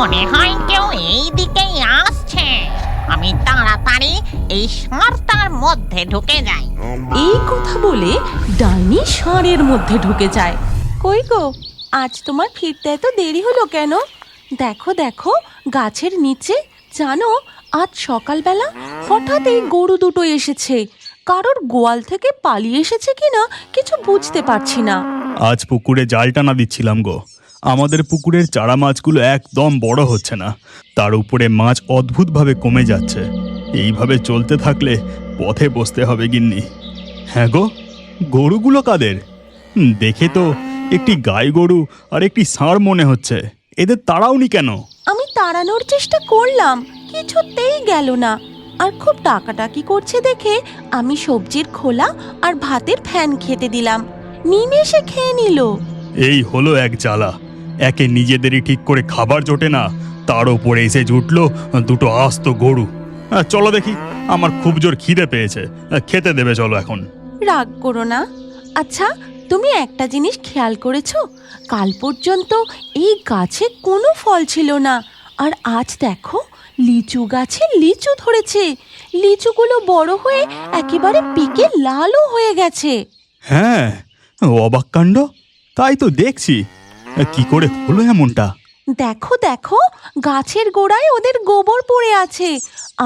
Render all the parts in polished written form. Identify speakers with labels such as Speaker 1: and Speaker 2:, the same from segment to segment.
Speaker 1: মনে হয় কেউ এই দিকেই আসছে। আমি তাড়াতাড়ি এই ষাঁড়টার মধ্যে ঢুকে যাই।
Speaker 2: এই কথা বলে ডাইনি ষাঁড়ের মধ্যে ঢুকে যায়। কই গো, আজ তোমার ফিরতে এত দেরি হলো কেন? দেখো দেখো গাছের নিচে, জানো আজ সকালবেলা হঠাৎ এই গরু দুটো এসেছে। কারোর গোয়াল থেকে পালিয়ে এসেছে কিনা কিছু বুঝতে পারছি না।
Speaker 3: আজ পুকুরে জাল টানা দিচ্ছিলাম গো। আমাদের পুকুরের চারা মাছগুলো একদম বড় হচ্ছে না, তার উপরে মাছ অদ্ভুতভাবে কমে যাচ্ছে। এইভাবে চলতে থাকলে পথে বসতে হবে গিন্নি। হ্যাঁ গো, গরুগুলো কাদের? দেখে তো একটি গাই গরু আর একটি ষাঁড় মনে হচ্ছে। এদের তাড়াওনি কেন?
Speaker 2: আমি তাড়ানোর চেষ্টা করলাম, কিছুতেই গেল না। আর খুব ডাকাডাকি করছে দেখে আমি সবজির খোলা আর ভাতের ফ্যান খেতে দিলাম। নিমেষে খেয়ে নিল।
Speaker 3: এই হলো এক জ্বালা। একে নিজেদেরই ঠিক করে খাবার জোটে না, তার উপরে এসে জুটলো দুটো আস্ত গরু। চলো দেখি, আমার খুব জোর খিদে পেয়েছে, খেতে দেবে চলো এখন।
Speaker 2: রাগ করো না। আচ্ছা, তুমি একটা জিনিস খেয়াল করেছো? কাল পর্যন্ত এই গাছে কোনো ফল ছিল না, আর আজ দেখো লিচু গাছে লিচু ধরেছে। লিচুগুলো বড় হয়ে একেবারে পিকে লালও হয়ে গেছে।
Speaker 3: হ্যাঁ, অবাক কাণ্ড। তাই তো দেখছি। কি করে হলো এমনটা?
Speaker 2: দেখো দেখো, গাছের গোড়ায় ওদের গোবর পড়ে আছে।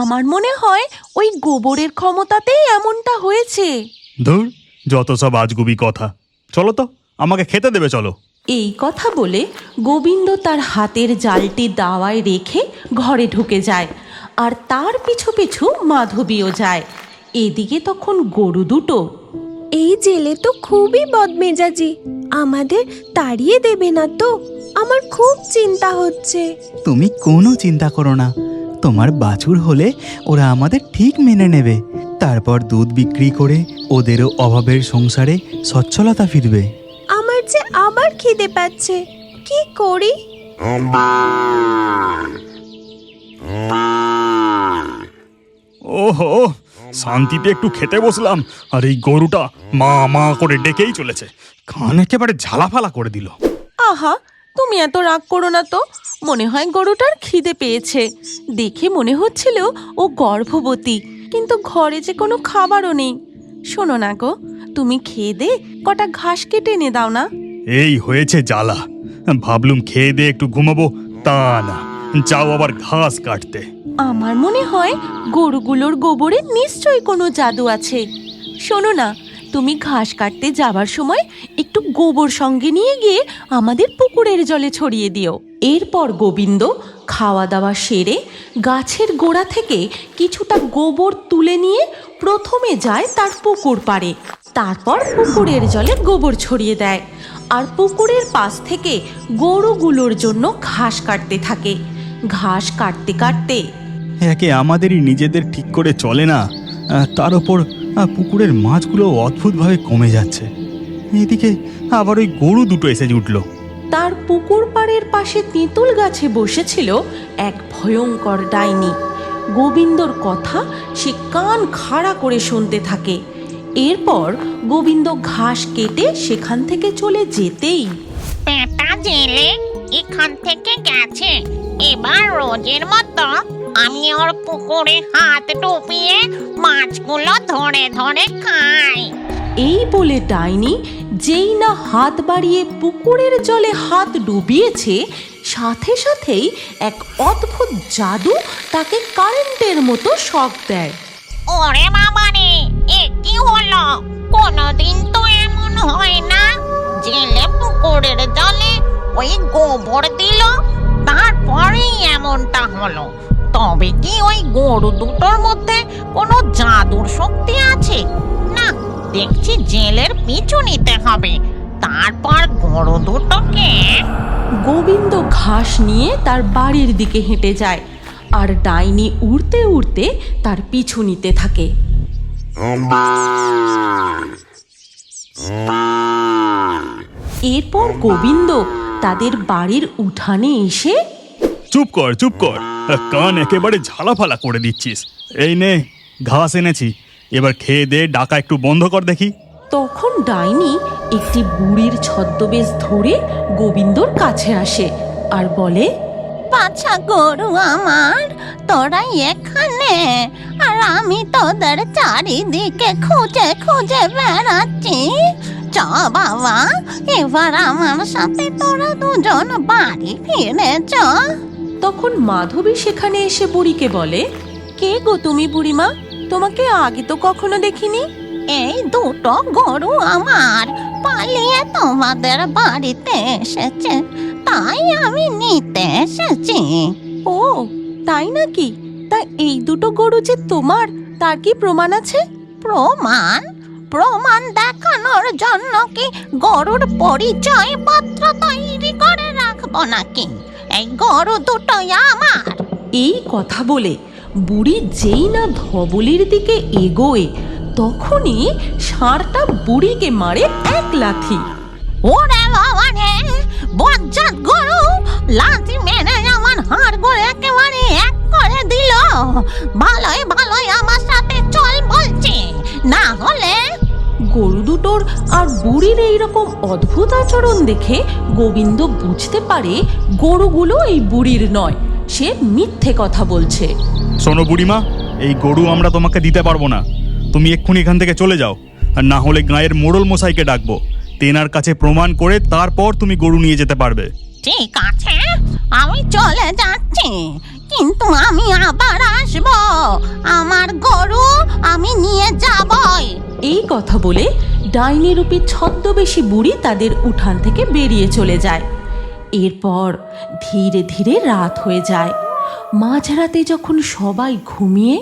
Speaker 2: আমার মনে হয় ওই গোবরের ক্ষমতাতেই এমনটা হয়েছে।
Speaker 3: ধুর, যত সব আজগুবি কথা। চলো তো, আমাকে খেতে দেবে চলো।
Speaker 2: এই কথা বলে গোবিন্দ তার হাতের জালটি দাওয়ায় রেখে ঘরে ঢুকে যায়, আর তার পিছু পিছু মাধবীও যায়। এদিকে তখন গরু দুটো,
Speaker 4: এই জেলে তো খুবই বদমেজাজি, আমাদের তাড়িয়ে দেবে না তো? আমার খুব চিন্তা হচ্ছে।
Speaker 5: তুমি কোনো চিন্তা করো না, তোমার বাছুর হলে ওরা আমাদের ঠিক মেনে নেবে। তারপর দুধ বিক্রি করে ওদেরও অভাবের সংসারে সচ্ছলতা ফিরবে।
Speaker 4: আমার যে আবার খিদে পাচ্ছে, কি করি?
Speaker 3: ওহো, শান্তিতে একটু খেতে বসলাম, আর এই গরুটা মা মা করে ডেকেই চলেছে। কান একেবারে ঝালাফালা করে দিল।
Speaker 2: আহা, তুমি এত রাগ করো না তো। মনে হয় গরুটার খিদে পেয়েছে। দেখে মনে হচ্ছিল ও গর্ভবতী, কিন্তু ঘরে যে কোনো খাবারও নেই। শোনো না গো, তুমি খেয়ে দে কটা ঘাস কেটে এনে দাও না।
Speaker 3: এই হয়েছে জ্বালা। ভাবলুম খেয়ে দিয়ে একটু ঘুমাবো, তা না, যাও আবার ঘাস কাটতে।
Speaker 2: আমার মনে হয় গরুগুলোর গোবরে নিশ্চয়ই কোনো জাদু আছে। শোনো না, তুমি ঘাস কাটতে যাবার সময় একটু গোবর সঙ্গে নিয়ে গিয়ে আমাদের পুকুরের জলে ছড়িয়ে দিও। এরপর গোবিন্দ খাওয়া দাওয়া সেরে গাছের গোড়া থেকে কিছুটা গোবর তুলে নিয়ে প্রথমে যায় তার পুকুর পাড়ে। তারপর পুকুরের জলে গোবর ছড়িয়ে দেয়, আর পুকুরের পাশ থেকে গরুগুলোর জন্য ঘাস কাটতে থাকে। ঘাস কাটতে কাটতে
Speaker 3: একে আমাদেরই নিজেদের ঠিক করে চলে না, তার ওপর পুকুরের মাছগুলো অদ্ভুতভাবে কমে যাচ্ছে। এদিকে আবার ওই গরু দুটো এসে জুটলো।
Speaker 2: তার পুকুর পাড়ের পাশে তেঁতুল গাছে বসেছিল এক ভয়ঙ্কর ডাইনি। গোবিন্দর কথা সে কান খাড়া করে শুনতে থাকে। এরপর গোবিন্দ ঘাস কেটে সেখান থেকে চলে যেতেই
Speaker 1: পেটা জেলে এখান থেকে গেছে। এবার রোজের মতো আমি ওর পুকুরে হাত ডুবিয়ে মাছগুলো ধরে ধরে খাই।
Speaker 2: এই বলে ডাইনি যেই না হাত বাড়িয়ে পুকুরের জলে হাত ডুবিয়েছে, সাথে সাথেই এক অদ্ভুত জাদু তাকে কারেন্টের মতো শক দেয়।
Speaker 1: ওরে বাবারে, এ কি হলো? কোনোদিন তো এমন হয় না। জেলে পুকুরের জলে ওই গোবর দিল, তারপরেই এমনটা হলো। তবে কি ওই গরু দুটোর মধ্যে কোনো জাদুর শক্তি আছে? না, দেখছি জেলের পিছু নিতে হবে, তারপর গরু দুটোকে।
Speaker 2: গোবিন্দ ঘাস নিয়ে তার বাড়ির দিকে হেঁটে যায়, আর ডাইনি উড়তে উড়তে তার পিছু নিতে থাকে। এরপর গোবিন্দ তাদের বাড়ির উঠানে এসে,
Speaker 3: চুপ কর চুপ কর, কান একেবারে ঝালাফালা করে দিচ্ছিস। এই নে ঘাস এনেছি, এবার খেয়ে দে, ডাকা একটু বন্ধ কর দেখি।
Speaker 2: তখন ডাইনি একটি বুড়ির ছদ্মবেশ ধরে গোবিন্দর কাছে আসে আর বলে,
Speaker 1: বাছা গরু আমার, তোরা এখানে, আর আমি তোদের চারিদিকে খুঁজে খুঁজে বেড়াচ্ছি। চ বাবা, এবার আমার সাথে তোরা দুজন বাড়ি ফিরে চ।
Speaker 2: তখন মাধবী সেখানে এসে বুড়িকে বলে, কে গো তুমি বুড়িমা? তোমাকে আগে তো কখনো দেখিনি।
Speaker 1: এই দুটো গরু আমার পালিয়ে তোমাদের বাড়িতে এসেছে, তাই আমি নিতে এসেছি।
Speaker 2: ও তাই নাকি? তা এই দুটো গরু যে তোমার, তার কি প্রমাণ আছে?
Speaker 1: প্রমাণ? প্রমাণ দেখানোর জন্য কি গরুর পরিচয় পত্র তৈরি করে রাখবো নাকি? এই গরু দুটোই আমার।
Speaker 2: এই কথা বলে বুড়ি যেই না ধবলির দিকে এগোয়, তখনই ষাঁড়টা বুড়িকে মারে এক লাথি।
Speaker 1: ওরে বাবা রে, বজ্জাত গরু লাথি মেরে আমার হাড়গোড় একেবারে এক করে দিল। ভালোই ভালোই আমার সাথে চল বলছে, না হলে।
Speaker 2: গরু দুটোর আর বুড়ির এইরকম অদ্ভুত আচরণ দেখে গোবিন্দ বুঝতে পারে গরুগুলো এই বুড়ির নয়, সে মিথ্যে কথা বলছে।
Speaker 3: শোনো বুড়িমা, এই গরু আমরা তোমাকে দিতে পারবো না। তুমি এক্ষুনি এখান থেকে চলে যাও, আর না হলে গাঁয়ের মোড়ল মশাইকে ডাকবো। তেনার কাছে প্রমাণ করে তারপর তুমি গরু নিয়ে যেতে পারবে।
Speaker 1: ঠিক আছে, আমি চলে যাচ্ছি, কিন্তু আমি আবার আসবো। আমার গরু আমি নিয়ে যাবই।
Speaker 2: এই কথা বলে ডাইনি রূপী ছদ্মবেশী বুড়ি তাদের উঠান থেকে বেরিয়ে চলে যায়। এরপর ধীরে ধীরে রাত হয়ে যায়। মাঝরাতে যখন সবাই ঘুমিয়ে,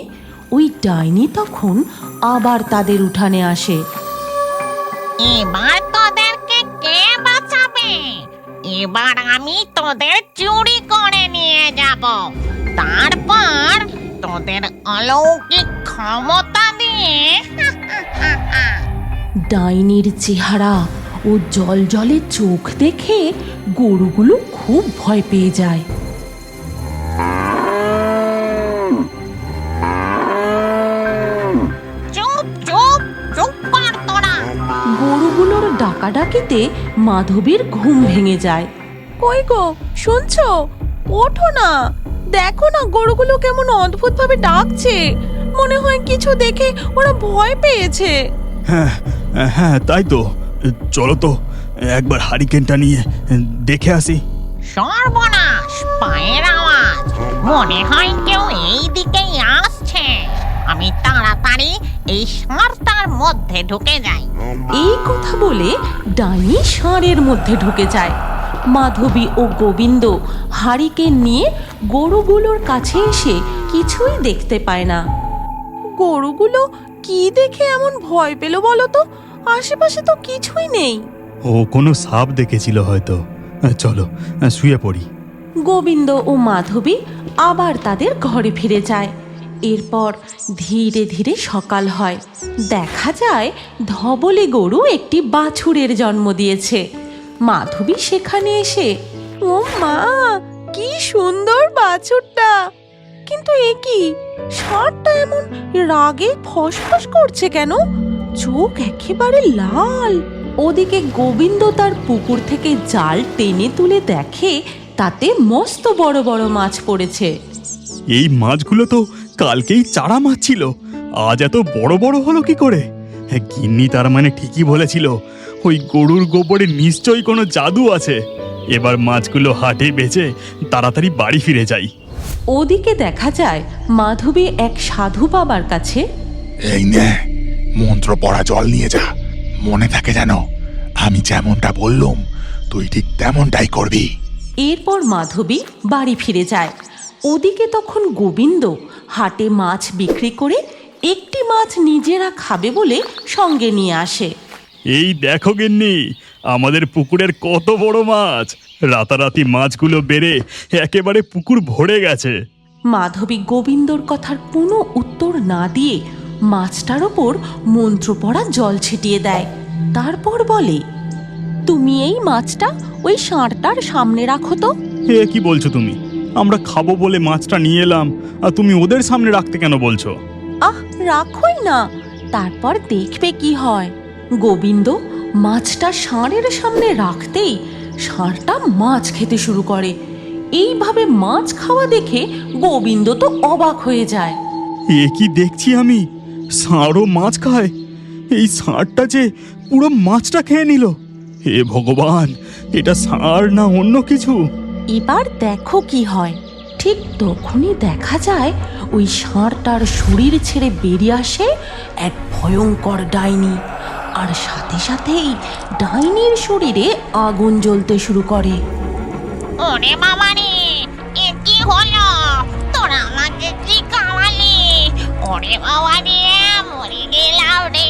Speaker 2: ওই ডাইনি তখন আবার তাদের উঠানে আসে।
Speaker 1: এবার তোদেরকে কে বাঁচাবে? এবার আমি তোদের চুরি করে নিয়ে যাব, তারপর তোদের অলৌকিক ক্ষমতা দিয়ে
Speaker 2: ডাইনির চেহারা ও জলজলে চোখ দেখে গরুগুলো খুব ভয় পেয়ে যায়।
Speaker 1: চুপ চুপ চুপ কর তোরা।
Speaker 2: গরুগুলোর ডাকাডাকিতে মাধবীর ঘুম ভেঙে যায়। কই গো, শুনছো? ওঠো না, দেখো না গরুগুলো কেমন অদ্ভুত ভাবে ডাকছে। মনে হয় কিছু দেখে ওরা ভয় পেয়েছে।
Speaker 3: হ্যাঁ হ্যাঁ, তাই তো। চলো তো একবার হারিকেনটা নিয়ে দেখে আসি।
Speaker 1: সর্বনাশ, পায়ের আওয়াজ, মনে হয় কেউ এই দিকেই আসছে। আমি তাড়াতাড়ি এই ষাঁড়টার মধ্যে ঢুকে যাই।
Speaker 2: এই কথা বলে ডাইনি ষাঁড়ের মধ্যে ঢুকে যায়। মাধবী ও গোবিন্দ হারিকেন নিয়ে গরুগুলোর কাছে এসে কিছুই দেখতে পায় না। গরুগুলো কি দেখে এমন ভয় পেল বলো তো? আশেপাশে তো কিছুই নেই।
Speaker 3: ও কোনো সাপ দেখেছিল হয়তো। চলো শুয়ে পড়ি।
Speaker 2: গোবিন্দ ও মাধবী আবার তাদের ঘরে ফিরে যায়। এরপর ধীরে ধীরে সকাল হয়। দেখা যায় ধবলে গরু একটি বাছুরের জন্ম দিয়েছে। মাধবী সেখানে এসে, ও মা, কি সুন্দর বাছুরটা! কিন্তু এ কি, ষাঁড়টা এমন রাগে ফসফস করছে কেন? চোখ একেবারে লাল। ওদিকে গোবিন্দ তার পুকুর থেকে জাল টেনে তুলে দেখে তাতে মস্ত বড় বড় মাছ পড়েছে।
Speaker 3: এই মাছগুলো তো কালকেই চারা মাছ ছিল, আজ এত বড় বড় হলো কি করে? গিন্নি তার মানে ঠিকই বলেছিল, ওই গরুর গোবরে নিশ্চয়ই কোনো জাদু আছে। এবার মাছগুলো হাটে বেচে তাড়াতাড়ি বাড়ি ফিরে যাই।
Speaker 2: ওদিকে দেখা যায় মাধবী এক সাধু বাবার কাছে,
Speaker 6: এই নে, মন্ত্র পড়া জল নিয়ে যা, মনে থাকে যেন আমি যেমনটা বললুম তুই ঠিক তেমনটাই করবি।
Speaker 2: এরপর মাধবী বাড়ি ফিরে যায়। ওদিকে তখন গোবিন্দ হাটে মাছ বিক্রি করে একটি মাছ নিজেরা খাবে বলে সঙ্গে নিয়ে আসে।
Speaker 3: এই দেখো গিন্নি, আমাদের পুকুরের কত বড় মাছ! রাতারাতি মাছগুলো বেড়ে একেবারে পুকুর ভরে গেছে।
Speaker 2: মাধবী গোবিন্দর কথার কোনো উত্তর না দিয়ে মাছটার ওপর মন্ত্র পড়া জল ছিটিয়ে দেয়। তারপর বলে, তুমি এই মাছটা ওই ষাঁড়টার সামনে রাখো তো।
Speaker 3: এ কি বলছো তুমি? আমরা খাবো বলে মাছটা নিয়ে এলাম, আর তুমি ওদের সামনে রাখতে কেন বলছো?
Speaker 2: আহ, রাখোই না, তারপর দেখবে কি হয়। গোবিন্দ মাছটা ষাঁড়ের সামনে রাখতেই ষাঁড়টা মাছ খেতে শুরু করে। এইভাবে মাছ খাওয়া দেখে গোবিন্দ তো অবাক হয়ে যায়।
Speaker 3: এ কি দেখছি আমি, ষাঁড়ও মাছ খায়? এই ষাঁড়টা যে পুরো মাছটা খেয়ে নিল। হে ভগবান, এটা ষাঁড় না অন্য কিছু?
Speaker 2: এবার দেখো কি হয়। ঠিক তখনই দেখা যায় ওই ষাঁড়টার শরীর ছেড়ে বেরিয়ে আসে এক ভয়ঙ্কর ডাইনি, আর সাথে সাথেই ডাইনির শরীরে আগুন জ্বলতে শুরু করে।
Speaker 1: ওরে বাবা রে, এ কি হলো? তোরা আমাকে কি খাওয়ালি? ওরে বাবা রে, মরে গেলাম রে।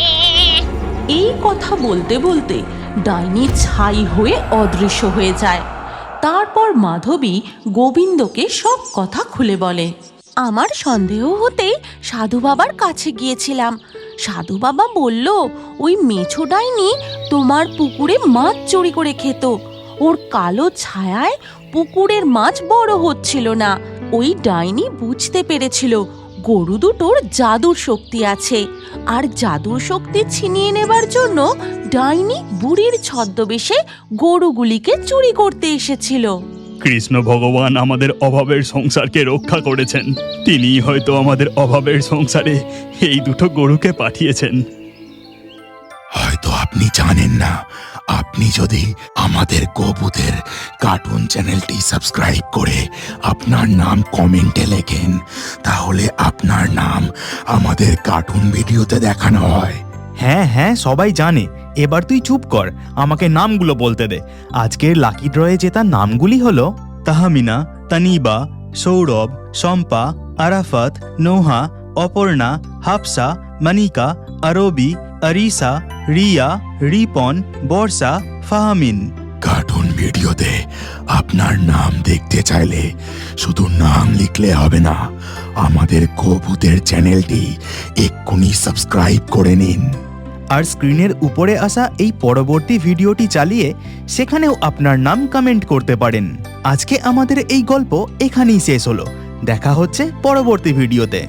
Speaker 2: এই কথা বলতে বলতে ডাইনি ছাই হয়ে অদৃশ্য হয়ে যায়। তারপর মাধবী গোবিন্দকে সব কথা খুলে বলে। আমার সন্দেহ হতেই সাধু বাবার কাছে গিয়েছিলাম। সাধু বাবা বলল ওই মেছো ডাইনি তোমার পুকুরে মাছ চুরি করে খেত। ওর কালো ছায়ায় পুকুরের মাছ বড় হচ্ছিল না। ওই ডাইনি বুঝতে পেরেছিল গরু দুটোর জাদুর শক্তি আছে, আর জাদুর শক্তি ছিনিয়ে নেবার জন্য ডাইনি বুড়ির ছদ্মবেশে গরুগুলিকে চুরি করতে এসেছিল।
Speaker 3: কৃষ্ণ ভগবান আমাদের অভাবের সংসারকে রক্ষা করেছেন। তিনিই হয়তো আমাদের অভাবের সংসারে এই দুটো গরুকে পাঠিয়েছেন।
Speaker 6: হয়তো আপনি জানেন না, আপনি যদি আমাদের গোভূতের কার্টুন চ্যানেলটি সাবস্ক্রাইব করে আপনার নাম কমেন্টে লেখেন, তাহলে আপনার নাম আমাদের কার্টুন ভিডিওতে দেখানো হয়।
Speaker 5: হ্যাঁ হ্যাঁ, সবাই জানে। এবার তুই চুপ কর, আমাকে নামগুলো বলতে দে। আজকের লাকি ড্রয়ে জেতা নামগুলি হলো তাহমিনা, তানিবা, সৌরভ, শম্পা, আরাফাত, নোহা, অপর্ণা, হাফসা, মানিকা, আরবি, আরিসা, রিয়া, রিপন, বর্ষা, ফাহামিন।
Speaker 6: কার্টুন ভিডিওতে আপনার নাম দেখতে চাইলে শুধু নাম লিখলে হবে না, আমাদের গোভূতের চ্যানেলটি এক্ষুনি সাবস্ক্রাইব করে নিন।
Speaker 5: আর স্ক্রিনের উপরে আসা এই পরবর্তী ভিডিওটি চালিয়ে সেখানেও আপনার নাম কমেন্ট করতে পারেন। আজকে আমাদের এই গল্প এখানেই শেষ হলো। দেখা হচ্ছে পরবর্তী ভিডিওতে।